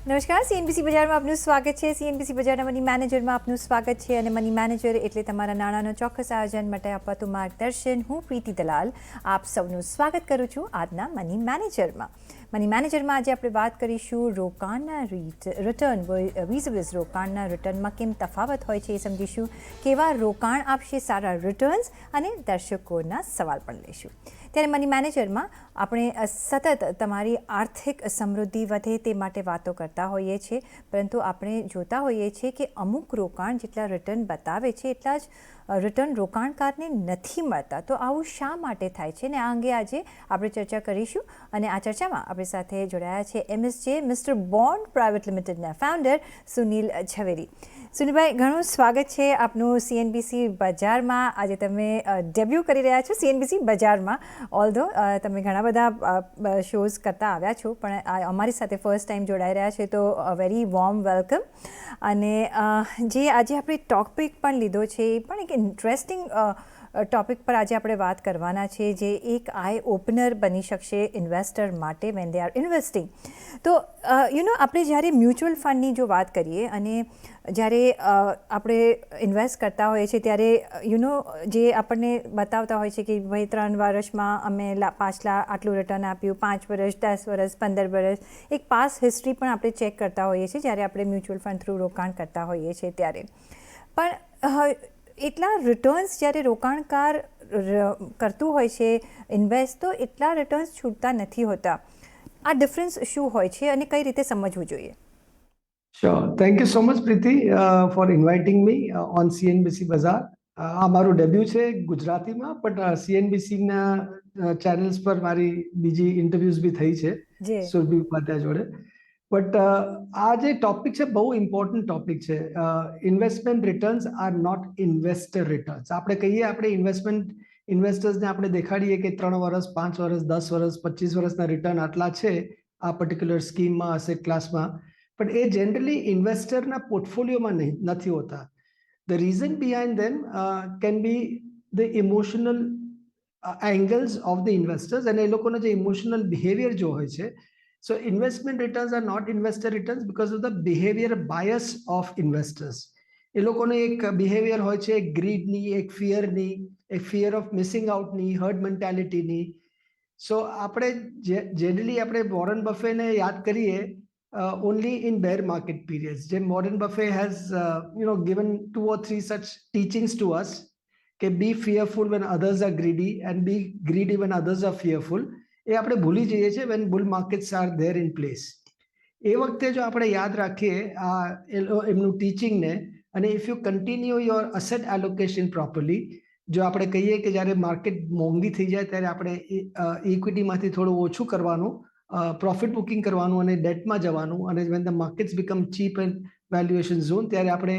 નમસ્કાર, સીએનબીસી બજારમાં આપનું સ્વાગત છે. સીએનબીસી બજારના મની મેનેજરમાં આપનું સ્વાગત છે અને મની મેનેજર એટલે તમારા નાણાંનો ચોક્કસ આયોજન માટે અપાતું માર્ગદર્શન. હું પ્રીતિ દલાલ આપ સૌનું સ્વાગત કરું છું આજના મની મેનેજરમાં. મની મેનેજરમાં આજે આપણે વાત કરીશું રોકાણના રિટર્ન વીઝ રોકાણના રિટર્નમાં કેમ તફાવત હોય છે એ સમજીશું, કેવા રોકાણ આપશે સારા રિટર્ન્સ, અને દર્શકોના સવાલ પણ લઈશું. ત્યારે મની મેનેજરમાં આપણે સતત તમારી આર્થિક સમૃદ્ધિ વધે તે માટે વાતો કરતા હોઈએ છીએ, પરંતુ આપણે જોતા હોઈએ છીએ કે અમુક રોકાણ જેટલા રિટર્ન બતાવે છે એટલા જ રિટર્ન રોકાણકારને નથી મળતા. તો આવું શા માટે થાય છે, ને આ અંગે આજે આપણે ચર્ચા કરીશું. અને આ ચર્ચામાં આપણી સાથે જોડાયા છે MSJ મિસ્ટર બોન્ડ પ્રાઇવેટ લિમિટેડના ફાઉન્ડર સુનિલ ઝવેરી. સુનિલભાઈ, ઘણું સ્વાગત છે આપનું સીએનબીસી બજારમાં. આજે તમે ડેબ્યુ કરી રહ્યા છો સીએનબીસી બજારમાં. ઓલ્ધો તમે ઘણા બધા શોઝ કરતા આવ્યા છો, પણ અમારી સાથે ફર્સ્ટ ટાઈમ જોડાઈ રહ્યા છે, તો વેરી વોર્મ વેલકમ. અને જે આજે આપણે ટોપિક પણ લીધો છે એ પણ એક ઇન્ટરેસ્ટિંગ ટોપિક પર આજે આપણે વાત કરવાના છે, જે એક આઈ ઓપનર બની શકશે ઇન્વેસ્ટર માટે વેન દે આર ઇન્વેસ્ટિંગ. તો આપણે જ્યારે મ્યુચ્યુઅલ ફંડની જો વાત કરીએ અને જ્યારે આપણે ઇન્વેસ્ટ કરતા હોઈએ છીએ ત્યારે જે આપણને બતાવતા હોય છે કે ભાઈ 3 વર્ષમાં અમે પાછલા આટલું રિટર્ન આપ્યું, 5 વર્ષ, 10 વર્ષ, 15 વર્ષ, એક પાસ હિસ્ટ્રી પણ આપણે ચેક કરતા હોઈએ છીએ જ્યારે આપણે મ્યુચ્યુઅલ ફંડ થ્રુ રોકાણ કરતા હોઈએ છીએ ત્યારે. પણ એટલા રિટર્ન્સ જ્યારે રોકાણકાર કરતું હોય છે ઇન્વેસ્ટ, તો એટલા રિટર્ન્સ છૂટતા નથી હોતા. આ ડિફરન્સ શું હોય છે અને કઈ રીતે સમજવું જોઈએ? Sure. Thank you so much, Preeti, for inviting me on CNBC Bazaar. આ મારું ડેબ્યુ છે ગુજરાતીમાં, પણ CNBCના ચેનલ્સ પર મારી બીજી ઇન્ટરવ્યુઝ બી થઈ છે સુરભી ઉપાધ્યાય જોડે. બટ આ જે ટોપિક છે બહુ ઇમ્પોર્ટન્ટ ટોપિક છે. Investment returns are not investor returns. આપણે કહીએ આપણે ઇન્વેસ્ટર્સને આપણે દેખાડીએ કે 3 વર્ષ, 5 વર્ષ, 10 વર્ષ, 25 વર્ષના રિટર્ન આટલા છે આ પર્ટિક્યુલર સ્કીમમાં, અસેટ ક્લાસમાં, પણ એ જનરલી ઇન્વેસ્ટરના પોર્ટફોલિયોમાં નથી હોતા. The reason behind them can be the emotional angles of the investors, and એ લોકોનો જે ઇમોશનલ બિહેવિયર જો હોય છે. So investment returns are not investor returns because of the behavior bias of investors. એ લોકોનો એક બિહેવિયર હોય છે, એક ગ્રીડની, એક ફિયરની, એક ફિયર ઓફ મિસિંગ આઉટની, હર્ડ મેન્ટાલિટીની. સો આપણે જનરલી આપણે વોરન બફેને યાદ કરીએ only in bear market periods. Jim Warren Buffett has given 2 or 3 such teachings to us, કે be fearful when others are greedy and be greedy when others are fearful. એ આપણે ભૂલી જઈએ છીએ when bull markets are there in place. એ વખતે જો આપણે યાદ રાખીએ એમનું ટીચિંગને, અને if you continue your asset allocation properly, જો આપણે કહીએ કે જ્યારે માર્કેટ મોંઘી થઈ જાય ત્યારે આપણે ઇક્વિટીમાંથી થોડું ઓછું કરવાનું, પ્રોફિટ બુકિંગ કરવાનું અને ડેટમાં જવાનું, અને when the markets become cheap and valuation zone ત્યારે આપણે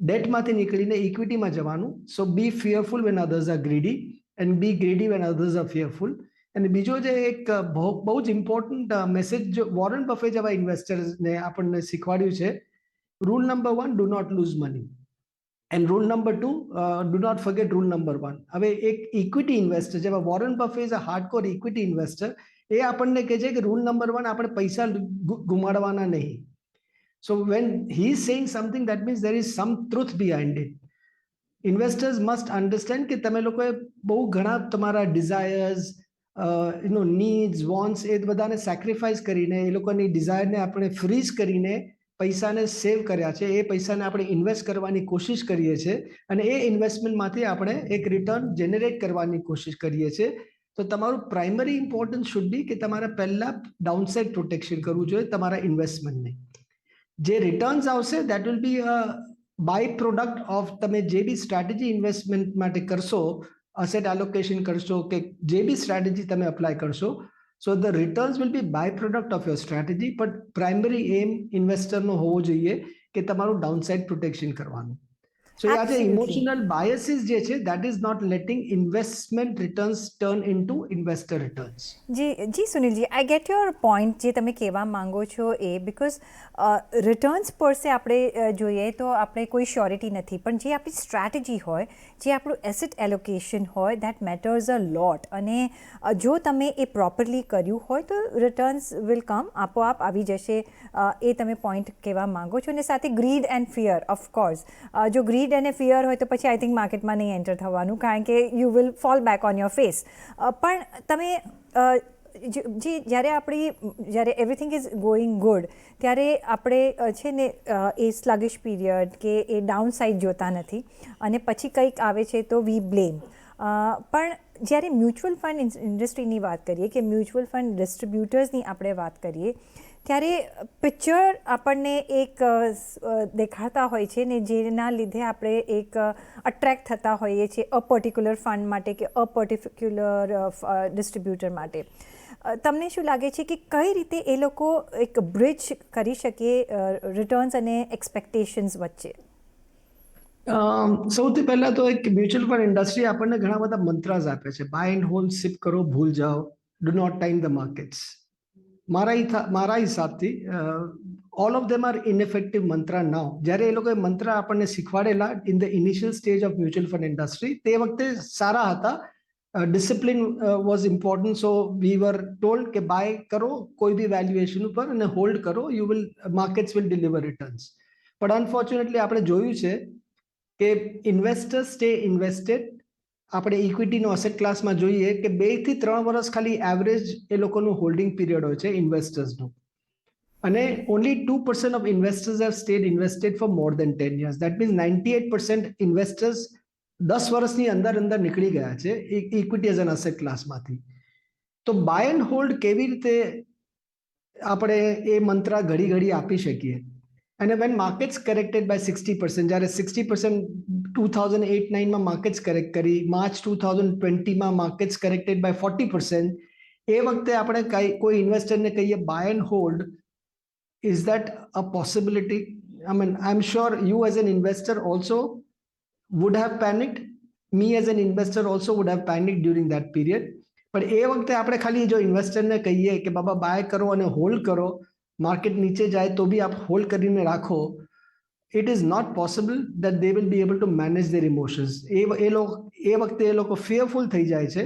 ડેટમાંથી નીકળીને ઇક્વિટીમાં જવાનું. સો બી fearful when others are greedy and be greedy when others are fearful. અને બીજો જે એક બહુ જ ઇમ્પોર્ટન્ટ મેસેજ વોરન બફે જેવા ઇન્વેસ્ટર્સને આપણને શીખવાડ્યું છે, rule number 1, do not lose money, and rule number 2, do not forget rule number 1. હવે એક ઇક્વિટી ઇન્વેસ્ટર જેવા Warren Buffett is a hardcore equity investor, એ આપણને કહે છે કે રૂલ નંબર 1, આપણે પૈસા ગુમાડવાના નહીં. સો when he is saying something, that means there is some truth behind it. Investors must understand કે તમે લોકોએ બહુ ઘણા તમારા ડિઝાયર્સ, નીડ્સ, વોન્ટ્સ, એ બધાને સેક્રિફાઈસ કરીને, એ લોકોની ડિઝાયરને આપણે ફ્રીઝ કરીને પૈસાને સેવ કર્યા છે. એ પૈસાને આપણે ઇન્વેસ્ટ કરવાની કોશિશ કરીએ છીએ, અને એ ઇન્વેસ્ટમેન્ટમાંથી આપણે એક રિટર્ન જનરેટ કરવાની કોશિશ કરીએ છીએ. તો તમારું પ્રાઇમરી ઇમ્પોર્ટન્સ શુડ બી કે તમારે પહેલા ડાઉનસાઇડ પ્રોટેક્શન કરવું જોઈએ તમારા ઇન્વેસ્ટમેન્ટને. જે રિટર્ન્સ આવશે that will be a by product of તમે જે બી સ્ટ્રેટેજી ઇન્વેસ્ટમેન્ટ માટે કરશો, અસેટ એલોકેશન કરશો, કે જે બી સ્ટ્રેટેજી તમે અપ્લાય કરશો. So the returns will be by product of your strategy, પણ પ્રાઇમરી એમ ઇન્વેસ્ટરનો હોવો જોઈએ કે તમારું ડાઉનસાઇડ પ્રોટેક્શન કરવાનું. સો આ જે Absolutely. ઇમોશનલ બાયસીસ જે છે that is not letting investment returns turn into investor returns. જી Sunilji, I get your point, જે તમે કહેવા માંગો છો એ, બિકોઝ રિટર્ન્સ પર સે આપણે જોઈએ તો આપણે કોઈ શ્યોરિટી નથી, પણ જે આપણી સ્ટ્રેટેજી હોય, જે આપણું એસેટ એલોકેશન હોય, દેટ મેટર્સ અ લોટ. અને જો તમે એ પ્રોપરલી કર્યું હોય તો રિટર્ન્સ વિલ કમ, આપોઆપ આવી જશે. એ તમે પોઈન્ટ કહેવા માંગો છો. અને સાથે ગ્રીડ એન્ડ ફિયર, ઓફકોર્સ જો ગ્રીડ અને ફિયર હોય તો પછી આઈ થિંક માર્કેટમાં નહીં એન્ટર થવાનું, કારણ કે you will fall back on your face. પણ તમે જ્યારે એવરીથિંગ ઇઝ ગોઈંગ ગુડ, ત્યારે આપણે છે ને એ સ્લગિશ પીરિયડ કે એ ડાઉન સાઇડ જોતા નથી, અને પછી કંઈક આવે છે તો વી બ્લેમ. પણ જ્યારે મ્યુચ્યુઅલ ફંડ ઇન્ડસ્ટ્રીની વાત કરીએ, કે મ્યુચ્યુઅલ ફંડ ડિસ્ટ્રીબ્યુટર્સની આપણે વાત કરીએ, ત્યારે પિક્ચર આપણને એક દેખાતા હોય છે ને, જેના લીધે આપણે એક અટ્રેક્ટ થતા હોઈએ છીએ અ પર્ટિક્યુલર ફંડ માટે કે અ પર્ટિક્યુલર ડિસ્ટ્રીબ્યુટર માટે. તમને શું લાગે છે કે કઈ રીતે એ લોકો એક બ્રિજ કરી શકે રિટર્ન્સ અને એક્સપેક્ટેશન્સ વચ્ચે? સૌથી પહેલા તો એક મ્યુચ્યુઅલ ફંડ ઇન્ડસ્ટ્રી આપણને ઘણા બધા મંત્રાસ આપે છે. બાય એન્ડ હોલ્ડ, સિપ કરો, ભૂલ જાઓ, do not time the markets. મારા હિસાબથી all of them are ineffective મંત્ર નાઉ. જ્યારે એ લોકોએ મંત્ર આપણને શીખવાડેલા in the initial stage of mutual fund industry, તે વખતે સારા હતા. Discipline was important. So we were told કે બાય કરો કોઈ બી વેલ્યુએશન ઉપર અને હોલ્ડ કરો, you will markets will deliver returns. પણ અનફોર્ચ્યુનેટલી આપણે જોયું છે કે ઇન્વેસ્ટર્સ સ્ટે ઇન્વેસ્ટેડ. આપણે ઇક્વિટીનો અસેટ ક્લાસમાં જોઈએ કે 2 થી 3 વર્ષ ખાલી એવરેજ એ લોકોનું હોલ્ડિંગ પીરિયડ હોય છે ઇન્વેસ્ટર્સનું. અને only 2% of investors have stayed invested for more than 10 years. That means 98% investors 10 વર્ષની અંદર નીકળી ગયા છે ઇક્વિટી એઝ એન અસેટ ક્લાસમાંથી. તો બાય એન્ડ હોલ્ડ કેવી રીતે આપણે એ મંત્ર ઘડી આપી શકીએ? અને when markets corrected by 60%, જ્યારે 60% 2008-9માં માર્કેટ્સ કરેક્ટ કરી, માર્ચ 2020માં માર્કેટ્સ કરેક્ટેડ બાય 40%, એ વખતે આપણે કોઈ ઇન્વેસ્ટરને કહીએ buy and hold, is that a possibility? I mean, I'm sure you as an investor also would have panicked. Me as an investor also would have panicked during that period. પણ એ વખતે આપણે ખાલી જો ઇન્વેસ્ટરને કહીએ કે બાબા બાય કરો અને hold કરો, માર્કેટ નીચે જાય તો બી આપ હોલ્ડ કરીને રાખો, it is not possible that they will be able to manage their emotions. એ વખતે એ લોકો ફિયરફુલ થઈ જાય છે.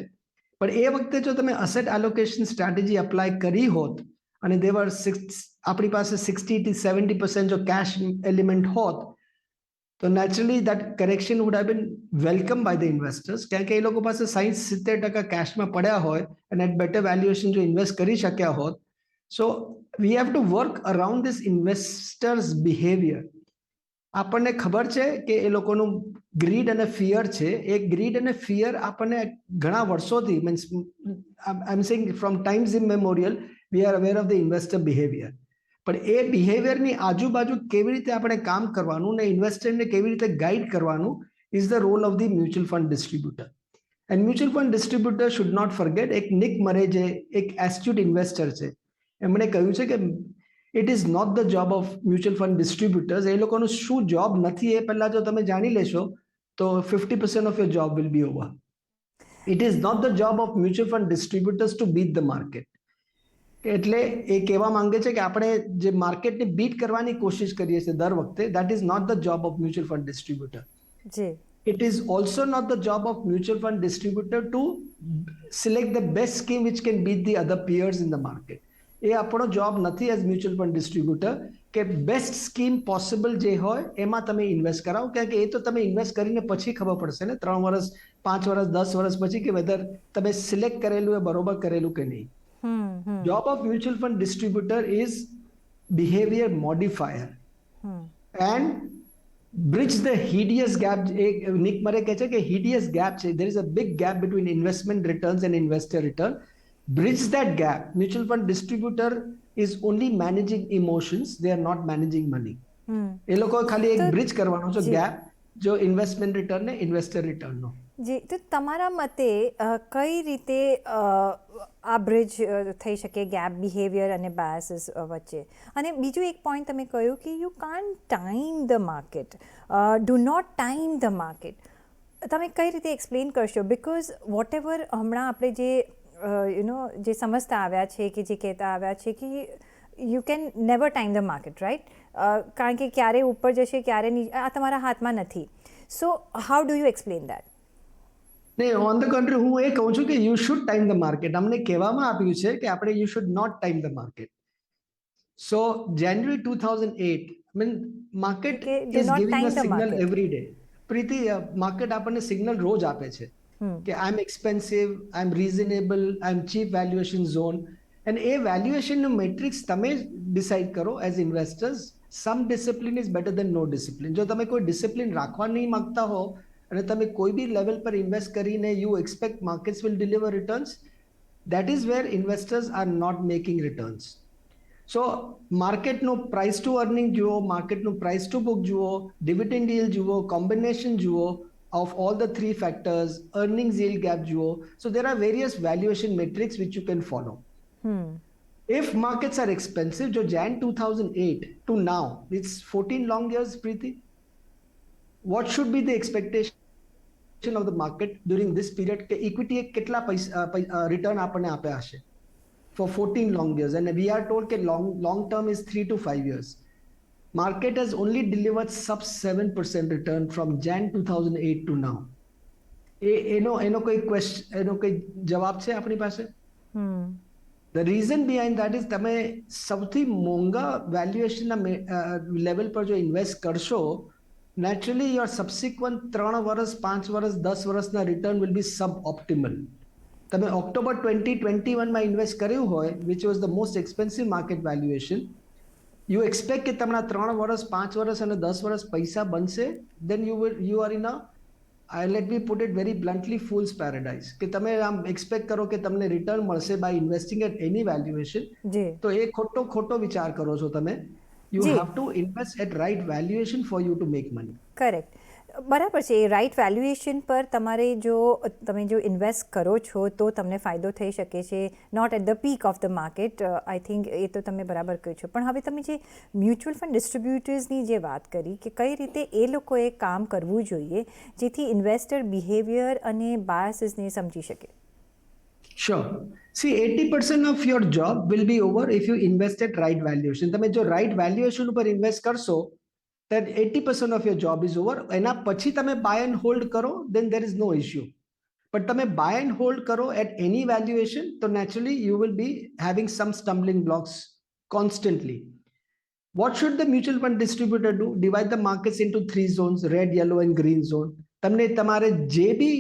પણ એ વખતે જો તમે અસેટ એલોકેશન સ્ટ્રેટેજી અપ્લાય કરી હોત અને આપણી પાસે 60 to 70% જો કેશ એલિમેન્ટ હોત, તો naturally that correction would have been welcome by the investors. કારણ કે એ લોકો પાસે 60-70% કેશમાં પડ્યા હોય અને એટ બેટર વેલ્યુએશન જો ઇન્વેસ્ટ કરી શક્યા હોત. So we have to work around this investors behaviour. આપણને ખબર છે કે એ લોકોનું ગ્રીડ અને ફિયર છે. એ ગ્રીડ અને ફિયર આપણને ઘણા વર્ષોથી, means I am saying from times immemorial we are aware of the investor behaviour. પણ એ બિહેવિયરની આજુબાજુ કેવી રીતે આપણે કામ કરવાનું ને ઇન્વેસ્ટરને કેવી રીતે ગાઈડ કરવાનું is the role of the mutual fund distributor. And mutual fund distributor should not forget, એક નિક મરે જે એક એસ્ટ્યુટ ઇન્વેસ્ટર છે, એમણે કહ્યું છે કે it is not the job of mutual fund distributors. એ લોકોનું શું જોબ નથી એ પહેલા જો તમે જાણી લેશો તો 50% of your job will be over. It is not the job of mutual fund distributors to beat the market. એટલે એ કહેવા માંગે છે કે આપણે જે માર્કેટને બીટ કરવાની કોશિશ કરીએ છીએ દર વખતે, that is not the job of mutual fund distributor. જી. It is also not the job of mutual fund distributor to select the best scheme which can beat the other peers in the market. એ આપણો job નથી as mutual fund distributor કે best scheme possible જે હોય એમાં તમે invest કરાવો. કારણ કે એ તો તમે ઇન્વેસ્ટ કરીને પછી ખબર પડશે ને 3 વર્ષ 5 વર્ષ 10 વર્ષ પછી કે વેધર તમે સિલેક્ટ કરેલું એ બરોબર કરેલું કે નહીં. Job of mutual fund distributor is behaviour modifier and bridge the hideous gap. Nick Murray કહે છે કે hideous gap છે. There is a big gap between investment returns and investor return. Bridge that gap. Mutual fund distributor is only managing emotions. They are not managing money. એ લોકો ખાલી એક bridge કરવાનો છે gap, જો ઇન્વેસ્ટમેન્ટ રિટર્ન ને investor return નો. જી, તો તમારા મતે કઈ રીતે આ બ્રિજ થઈ શકે ગેપ બિહેવિયર અને બાયસીસ વચ્ચે? અને બીજું એક પોઈન્ટ તમે કહ્યું કે you can't time the market, do not time the market. તમે કઈ રીતે એક્સપ્લેન કરશો? બિકોઝ વોટ એવર હમણાં આપણે જે જે સમજતા આવ્યા છે કે જે કહેતા આવ્યા છે કે you can never time the market, right? કારણ કે ક્યારે ઉપર જશે ક્યારે આ તમારા હાથમાં નથી. So how do you explain that? નહીં, ઓન ધ કન્ટ્રી હું એ કહું છું કે you should time the market. અમને કહેવામાં આવ્યું છે કે આપણે you should not time the market. So January 2008 mean market કે do is not giving time a the signal market. Every day. Preeti, market આપણને સિગ્નલ રોજ આપે છે કે I am expensive, I am reasonable, I am chip valuation zone. અને એ વેલ્યુએશનનું metrics તમે ડિસાઇડ કરો as investors. Some discipline is better than no discipline. જો તમે કોઈ ડિસિપ્લિન રાખવા નહીં માંગતા હો અને તમે કોઈ બી લેવલ પર ઇન્વેસ્ટ કરીને you expect markets will deliver returns, that is where investors are not making returns. So માર્કેટનું પ્રાઇસ ટુ અર્નિંગ જુઓ, માર્કેટનું પ્રાઇસ ટુ બુક જુઓ, ડિવિડન્ડ yield જુઓ, કોમ્બિનેશન જુઓ of all the three factors, earnings yield gap jua. So there are various valuation metrics which you can follow. If markets are expensive, jo Jan 2008 to now, it's 14 long years, Preeti. What should be the expectation of the market during this period? Ke equity ek kitla return apne ape ashe for 14 long years, and we are told ke long term is 3 to 5 years. Market has only delivered sub 7% return from Jan 2008 to now. એનો કોઈ question, એનો કોઈ જવાબ છે આપણી પાસે? The reason behind that is તમે સૌથી મોંઘા વેલ્યુએશનના લેવલ પર જો ઇન્વેસ્ટ કરશો, naturally your subsequent 3 વર્ષ, 5 વર્ષ, 10 વર્ષના રિટર્ન will be suboptimal. તમે ઓક્ટોબર 2021માં ઇન્વેસ્ટ કર્યું હોય, which was the most expensive market valuation, you expect કે તમારા 3 વર્ષ, 5 વર્ષ અને 10 વર્ષ પૈસા બનશે, then you are in a, let me put it very bluntly, fool's paradise. કે તમે આમ એક્સપેક્ટ કરો કે તમને રિટર્ન મળશે by investing at any valuation, તો એ ખોટો વિચાર કરો છો તમે. You have to invest at right valuation for you to make money. Correct, બરાબર છે. એ રાઇટ વેલ્યુએશન પર તમે જો ઇન્વેસ્ટ કરો છો તો તમને ફાયદો થઈ શકે છે, not at the peak of the market. I think એ તો તમે બરાબર કહ્યું છો. પણ હવે તમે જે મ્યુચ્યુઅલ ફંડ ડિસ્ટ્રીબ્યુટર્સની જે વાત કરી કે કઈ રીતે એ લોકોએ કામ કરવું જોઈએ જેથી ઇન્વેસ્ટર બિહેવિયર અને બાયસીસને સમજી શકે. Sure. See, 80% of your job will be over if you invest at right valuation. તમે જો right valuation ઉપર ઇન્વેસ્ટ કરશો, then 80% of your job is over. એના પછી તમે buy and hold કરો, then there is no issue. But તમે buy and hold કરો at any valuation, so naturally you will be having some stumbling blocks constantly. What should the mutual fund distributor do? Divide the markets into 3 zones, red, yellow and green zone. તમને તમારે જે બી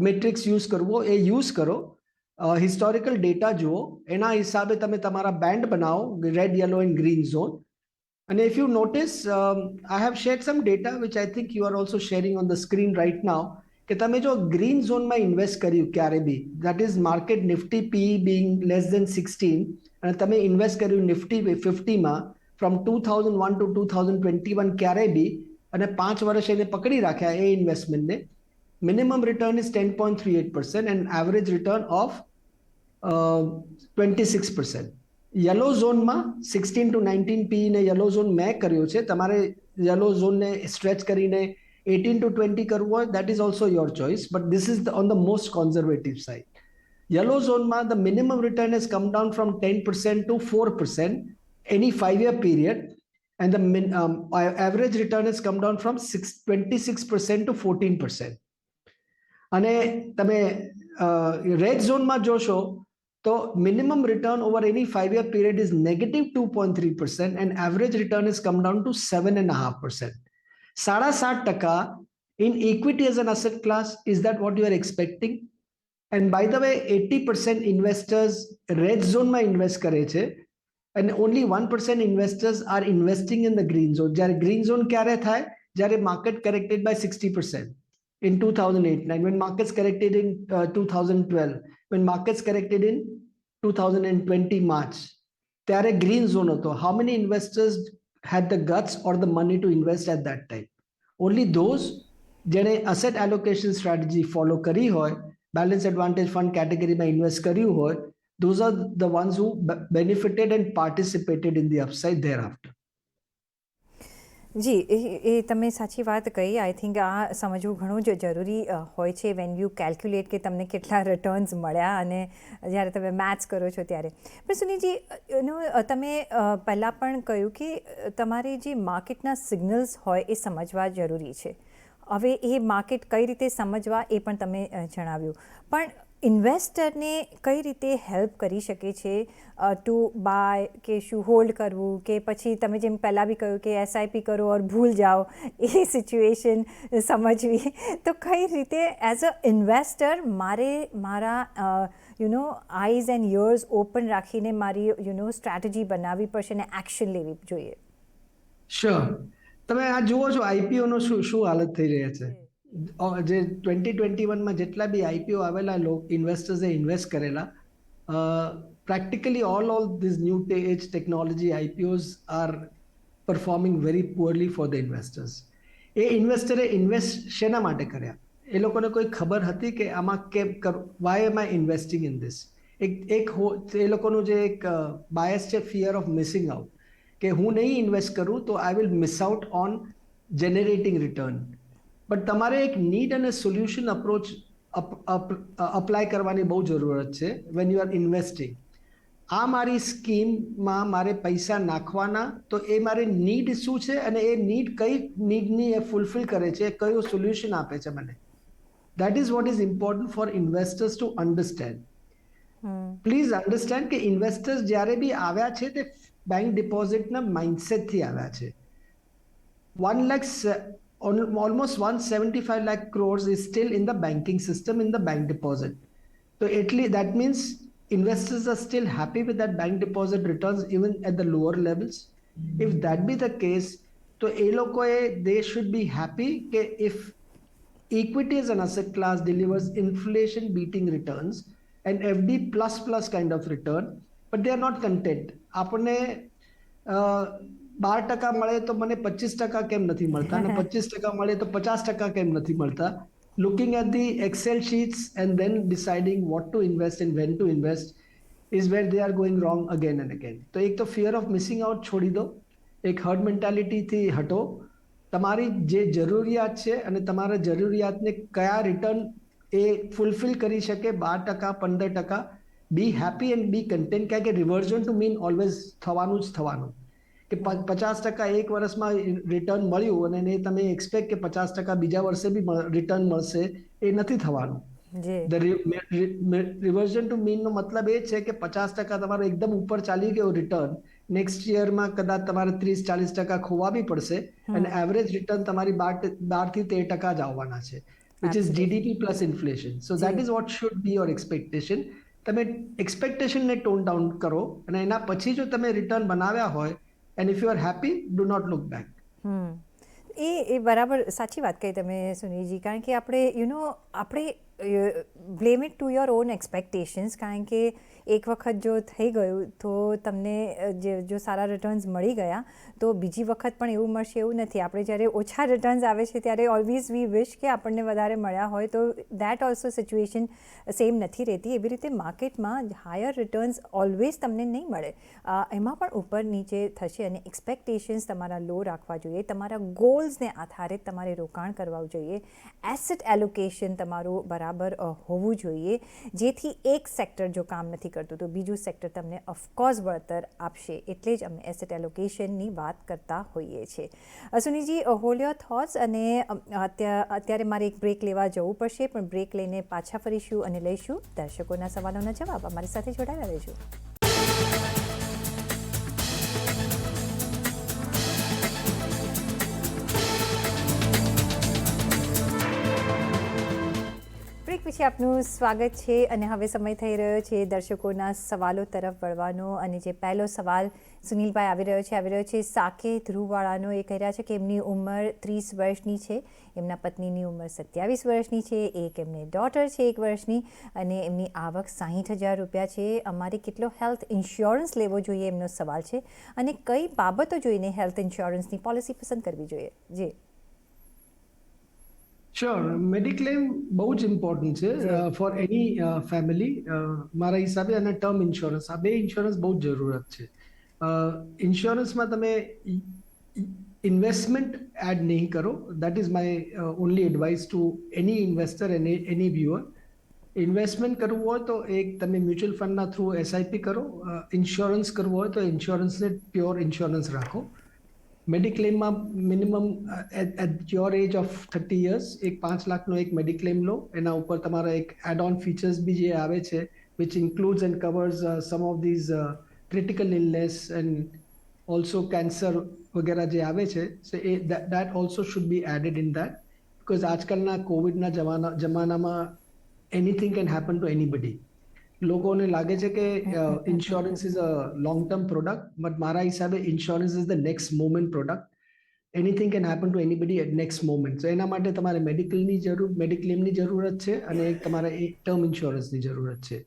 matrix use કરવો એ use કરો. Historical data જુઓ, એના હિસાબે તમે તમારા બેન્ડ બનાવો, red, yellow and green zone. And if you notice, I have shared some data which I think you are also sharing on the screen right now, કે તમે જો ગ્રીન ઝોનમાં ઇન્વેસ્ટ કર્યું ક્યારે બી, that is market nifty PE being less than 16, અને તમે invest કર્યું Nifty 50માં from 2001 to 2021 ક્યારે બી, અને 5 વર્ષ એને પકડી રાખ્યા એ ઇન્વેસ્ટમેન્ટને, minimum return is 10.38% and average return of 26%. Yellow ઝોનમાં 16 to 19 PE ને યલો ઝોન મેં કર્યો છે. તમારે યલો ઝોનને સ્ટ્રેચ કરીને 18 to 20 કરવું હોય, that is also your choice, but this is on the most conservative side. Yellow zone the minimum return has come down from 10% to 4% any 5-year period, and the average return has come down from 26% to 14%. અને તમે red ઝોનમાં જોશો તો minimum return over any 5-year period is negative 2.3% and average return has come down to 7.5%. 7.5% in equity as an asset class, is that what you are expecting? And by the way, 80% investors red zone માં invest કરે છે and only 1% investors are investing in the green zone. જ્યારે green zone ક્યારે થાય? જ્યારે market corrected by 60%. In 2008-9, when markets corrected in 2012, when markets corrected in 2020 March, ત્યારે green zone હતો. How many investors had the guts or the money to invest at that time? Only those જેણે asset allocation strategy follow કરી હોય, balance advantage fund કેટેગરીમાં invest કર્યું હોય, those are the ones who benefited and participated in the upside thereafter. જી એ તમે સાચી વાત કહી. આઈ થિંક આ સમજવું ઘણું જ જરૂરી હોય છે વેન યુ કેલ્ક્યુલેટ કે તમને કેટલા રિટર્ન્સ મળ્યા અને જ્યારે તમે મેથ્સ કરો છો ત્યારે. પણ સુનીલજી તમે પહેલાં પણ કહ્યું કે તમારે જે માર્કેટના સિગ્નલ્સ હોય એ સમજવા જરૂરી છે. હવે એ માર્કેટ કઈ રીતે સમજવા એ પણ તમે જણાવ્યું, પણ ઇન્વેસ્ટરને કઈ રીતે હેલ્પ કરી શકે છે ટુ બાય કે શું હોલ્ડ કરવું, કે પછી તમે જેમ પહેલાં બી કહ્યું કે એસઆઈપી કરો ઓર ભૂલ જાઓ, એ સિચ્યુએશન સમજવી. તો કઈ રીતે એઝ અ ઇન્વેસ્ટર મારે મારા આઈઝ એન્ડ યર્સ ઓપન રાખીને મારી સ્ટ્રેટેજી બનાવવી પડશે અને એક્શન લેવી જોઈએ? શ્યોર. તમે આ જુઓ છો આઈપીઓનો શું હાલત થઈ રહ્યા છે. જે 2021માં જેટલા બી આઈપીઓ આવેલા ઇન્વેસ્ટર્સે ઇન્વેસ્ટ કરેલા, practically all these new age technology IPOs are performing very poorly for the investors. એ ઇન્વેસ્ટરે ઇન્વેસ્ટ શેના માટે કર્યા? એ લોકોને કોઈ ખબર હતી કે આમાં કેમ why am I investing in this? એ લોકોનું જે એક બાયસ છે, ફિયર ઓફ મિસિંગ આઉટ, કે હું નહીં ઇન્વેસ્ટ કરું તો I will miss out on generating return. But તમારે એક નીડ અને સોલ્યુશન અપ્રોચ અપ્લાય કરવાની બહુ જરૂરત છે વેન યુ આર ઇન્વેસ્ટિંગ. આ મારી સ્કીમમાં મારે પૈસા નાખવાના, તો એ મારે નીડ શું છે અને એ નીડ કઈ નીડની એ ફૂલફિલ કરે છે, કયું સોલ્યુશન આપે છે મને. That is what is important for investors to understand. Please understand કે ઇન્વેસ્ટર્સ જ્યારે બી આવ્યા છે તે બેંક ડિપોઝિટના માઇન્ડસેટથી આવ્યા છે. 1 lakh almost 175 lakh crores is still in the banking system in the bank deposit. So that means investors are still happy with that bank deposit returns even at the lower levels. If that be the case, so they should be happy if equity as an asset class delivers inflation beating returns and FD plus kind of return, but they are not content. આપને 12% મળે તો મને 25% કેમ નથી મળતા, અને 25% મળે તો 50% કેમ નથી મળતા? Looking at the Excel sheets and then deciding what to invest and when to invest is where they are going wrong again and again. તો એક તો fear of missing out છોડી દો, એક herd mentality થી હટો. તમારી જે જરૂરિયાત છે અને તમારા જરૂરિયાતને કયા રિટર્ન એ ફૂલફિલ કરી શકે, 12% 15%, be happy and be content. કારણ કે રિવર્ઝન ટુ મીન ઓલવેઝ થવાનું જ થવાનું. કે 50% એક વર્ષમાં રિટર્ન મળ્યું અને તમે એક્સપેક્ટ કે 50% બીજા વર્ષે બી રિટર્ન મળશે, એ નથી થવાનું. રિવર્ઝન ટુ મીનનો મતલબ એ છે કે 50% તમારો એકદમ ઉપર ચાલી ગયો રિટર્ન, નેક્સ્ટ યરમાં કદાચ તમારે 30-40% ખોવાવી પડશે અને એવરેજ રિટર્ન તમારી 12 થી 13% જ આવવાના છે, which is GDP plus inflation. So that is what should be your expectation. તમે એક્સપેક્ટેશનને ટોન ડાઉન કરો અને એના પછી જો તમે રિટર્ન બનાવ્યા હોય, and if you are happy, do not look back. એ બરાબર સાચી વાત કહી તમે સુનીલજી. કારણ કે આપણે blame it to your own expectations. કારણ કે એક વખત જો થઈ ગયું તો તમને જો સારા રિટર્ન્સ મળી ગયા તો બીજી વખત પણ એવું મળશે એવું નથી. આપણે જ્યારે ઓછા રિટર્ન્સ આવે છે ત્યારે ઓલવેઝ વી વિશ કે આપણને વધારે મળ્યા હોય, તો દેટ ઓલ્સો સિચ્યુએશન સેમ નથી રહેતી. એવી રીતે માર્કેટમાં હાયર રિટર્ન્સ ઓલવેઝ તમને નહીં મળે, એમાં પણ ઉપર નીચે થશે અને એક્સપેક્ટેશન્સ તમારા લો રાખવા જોઈએ. તમારા ગોલ્સને આધારે તમારે રોકાણ કરવા જોઈએ. એસેટ એલોકેશન તમારું બરાબર હોવું જોઈએ, જેથી એક સેક્ટર જો કામ નથી કરતું તો બીજું સેક્ટર તમને ઓફકોર્સ વળતર આપશે. એટલે જ અમે એસેટ એલોકેશનની વાત કરતા હોઈએ છીએ. સુનીલજી, હોલ્ડ યોર થોટ્સ. અને અત્યારે મારે એક બ્રેક લેવા જવું પડશે, પણ બ્રેક લઈને પાછા ફરીશું અને લઈશું દર્શકોના સવાલોના જવાબ. અમારી સાથે જોડાયેલા રહેજો. બ્રેક પછી આપનું સ્વાગત છે અને હવે સમય થઈ રહ્યો છે દર્શકોના સવાલો તરફ વળવાનો. અને જે પહેલો સવાલ સુનિલભાઈ આવી રહ્યો છે સાકેત ધ્રુવવાળાનો. એ કહી રહ્યા છે કે એમની ઉંમર 30 વર્ષની છે, એમના પત્નીની ઉંમર 27 વર્ષની છે, એક એમને ડોટર છે 1 વર્ષની, અને એમની આવક 60,000 રૂપિયા છે. અમારે કેટલો હેલ્થ ઇન્સ્યોરન્સ લેવો જોઈએ એમનો સવાલ છે, અને કઈ બાબતો જોઈને હેલ્થ ઇન્સ્યોરન્સની પોલિસી પસંદ કરવી જોઈએ? જી શ્યોર, મેડિક્લેમ બહુ જ ઇમ્પોર્ટન્ટ છે જી. ફોર એની ફેમિલી. મારા હિસાબે અને ટર્મ ઇન્સ્યોરન્સ, આ બે ઇન્સ્યોરન્સ બહુ જ જરૂરત છે. ઇન્સ્યોરન્સમાં તમે ઇન્વેસ્ટમેન્ટ એડ નહીં કરો. That is my only advice to any investor અને એની વ્યુઅર. ઇન્વેસ્ટમેન્ટ કરવું હોય તો એક તમે મ્યુચ્યુઅલ ફંડના થ્રુ એસઆઈપી કરો. ઇન્સ્યોરન્સ કરવું હોય તો ઇન્સ્યોરન્સને પ્યોર ઇન્સ્યોરન્સ રાખો. મેડિક્લેમમાં minimum at your age of 30 years એક 5 લાખનો એક મેડિક્લેમ લો. એના ઉપર તમારા એક એડ ઓન ફીચર્સ બી જે આવે છે which includes and covers some of these critical illness and also cancer વગેરે જે આવે છે. સો એ that also should be added in that, because આજકાલના કોવિડના જમાનામાં anything can happen to anybody. લોકોને લાગે છે કે insurance is a long term product, but મારા હિસાબે insurance is the next moment product. Anything can happen to anybody at next moment. So એના માટે તમારે મેડિક્લેમની જરૂરત છે અને તમારે એક ટર્મ ઇન્સ્યોરન્સની જરૂરત છે.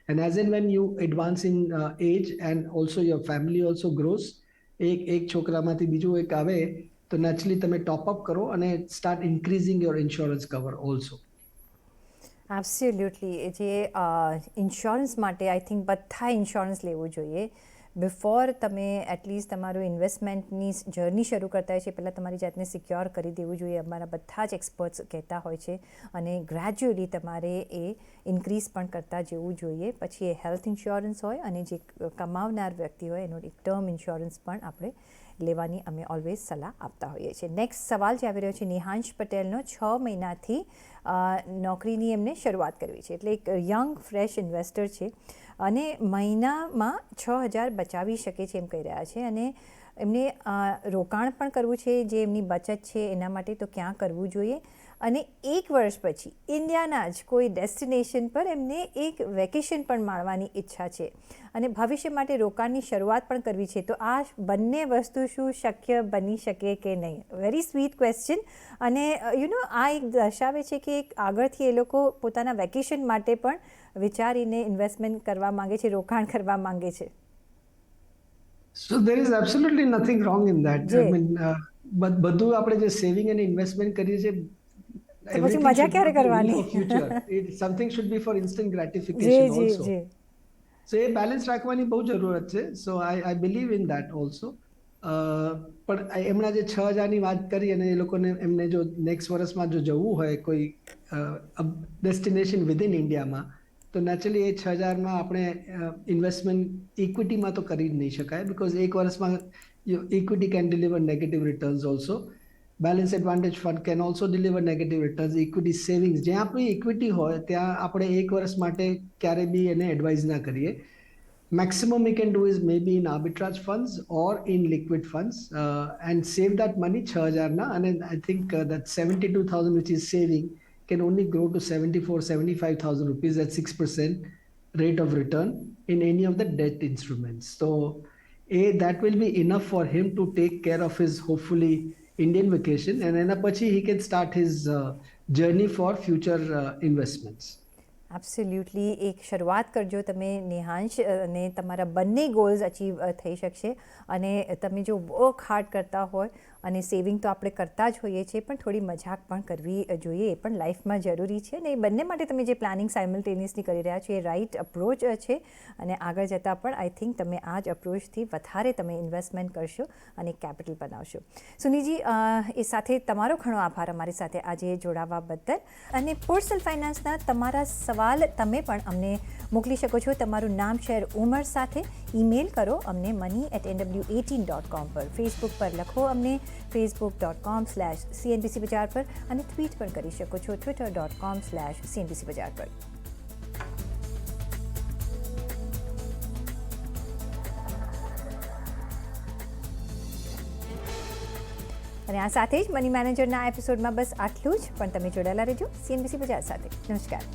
And as and when you advance in age and also your family also grows, એક છોકરામાંથી બીજું એક આવે તો નેચરલી તમે ટોપઅપ કરો અને start increasing your insurance cover also. Absolutely. જે ઇન્સ્યોરન્સ માટે આઈ થિંક બધા ઇન્સ્યોરન્સ લેવું જોઈએ. બિફોર તમે એટલીસ્ટ તમારું ઇન્વેસ્ટમેન્ટની જર્ની શરૂ કરતા હોય છે પહેલાં તમારી જાતને સિક્યોર કરી દેવું જોઈએ. અમારા બધા જ એક્સપર્ટ્સ કહેતા હોય છે અને ગ્રેજ્યુઅલી તમારે એ ઇન્ક્રીઝ પણ કરતા જવું જોઈએ. પછી એ હેલ્થ ઇન્સ્યોરન્સ હોય અને જે કમાવનાર વ્યક્તિ હોય એનો એક ટર્મ ઇન્સ્યોરન્સ પણ આપણે લેવાની અમે ઓલવેઝ સલાહ આપતા હોઈએ છીએ. નેક્સ્ટ સવાલ જે આવી રહ્યો છે નિહાંશ પટેલનો. 6 મહિનાથી નોકરીની એમને શરૂઆત કરવી છે, એટલે એક યંગ ફ્રેશ ઇન્વેસ્ટર છે અને મહિનામાં 6,000 બચાવી શકે છે એમ કહી રહ્યા છે. અને એમને રોકાણ પણ કરવું છે, જે એમની બચત છે એના માટે તો ક્યાં કરવું જોઈએ, અને 1 વર્ષ પછી ઇન્ડિયાના જ કોઈ ડેસ્ટિનેશન પર એમને એક વેકેશન પણ માણવાની ઈચ્છા છે અને ભવિષ્ય માટે રોકાણની શરૂઆત પણ કરવી છે. તો આ બંને વસ્તુ શું શક્ય બની શકે કે નહીં? Very sweet question. અને આ એક દર્શાવે છે કે એક આગળથી એ લોકો પોતાના વેકેશન માટે પણ વિચારીને ઇન્વેસ્ટમેન્ટ કરવા માંગે છે, રોકાણ કરવા માંગે છે. So there is absolutely nothing wrong in that. I mean, બધું આપણે જે સેવિંગ અને ઇન્વેસ્ટમેન્ટ કરીએ છીએ, પછી મજા ક્યારે કરવાની? Something should be for instant gratification also. So એ બેલેન્સ રાખવાની બહુ જરૂરત છે. So I believe in that also. પણ એમના જે 6,000ની વાત કરી અને એ લોકોને એમને જો નેક્સ્ટ વર્ષમાં જો જવું હોય કોઈ ડેસ્ટિનેશન વિધિન ઇન્ડિયામાં, તો નેચરલી એ 6,000માં આપણે ઇન્વેસ્ટમેન્ટ ઇક્વિટીમાં તો કરી જ નહીં શકાય, બિકોઝ એક વર્ષમાં equity can deliver negative returns also. Balance advantage fund can also deliver negative returns. Equity savings, જ્યાં આપણી ઇક્વિટી હોય ત્યાં આપણે 1 વર્ષ માટે ક્યારે બી એને એડવાઇઝ ના કરીએ. Maximum we can do is maybe in arbitrage funds or in liquid funds and save that money 6,000 na, and I think that 72,000 which is saving can only grow to 75,000 rupees at 6% rate of return in any of the debt instruments. So that will be enough for him to take care of his hopefully Indian vacation, and then apachi he can start his journey for future investments. Absolutely. એક શરૂઆત કરજો તમે નિહાંશ, અને તમારા બંને goals achieve થઈ શકશે. અને તમે જો વર્ક હાર્ડ કરતા હોય, અને સેવિંગ તો આપણે કરતા જ હોઈએ છીએ, પણ થોડી મજાક પણ કરવી જોઈએ, એ પણ લાઈફમાં જરૂરી છે. અને એ બંને માટે તમે જે પ્લાનિંગ સાયમલ્ટેનિયસલી કરી રહ્યા છો એ રાઇટ અપ્રોચ છે. અને આગળ જતાં પણ આઈ થિંક તમે આ જ અપ્રોચથી વધારે તમે ઇન્વેસ્ટમેન્ટ કરશો અને કેપિટલ બનાવશો. સુનીજી, એ સાથે તમારો ઘણો આભાર અમારી સાથે આજે જોડાવા બદલ. અને પર્સનલ ફાઇનાન્સના તમારા સવાલ તમે પણ અમને મોકલી શકો છો. તમારું નામ, શહેર, ઉંમર સાથે ઈમેલ કરો અમને money@nw18.com પર. ફેસબુક પર લખો અમને facebook.com/CNBC બજાર પર, અને ટ્વીટ પણ કરી શકો છો twitter.com/CNBC બજાર પર. અને આ સાથે જ મની મેનેજરના એપિસોડમાં બસ આટલું જ, પણ તમે જોડાયેલા રહેજો CNBC બજાર સાથે. નમસ્કાર.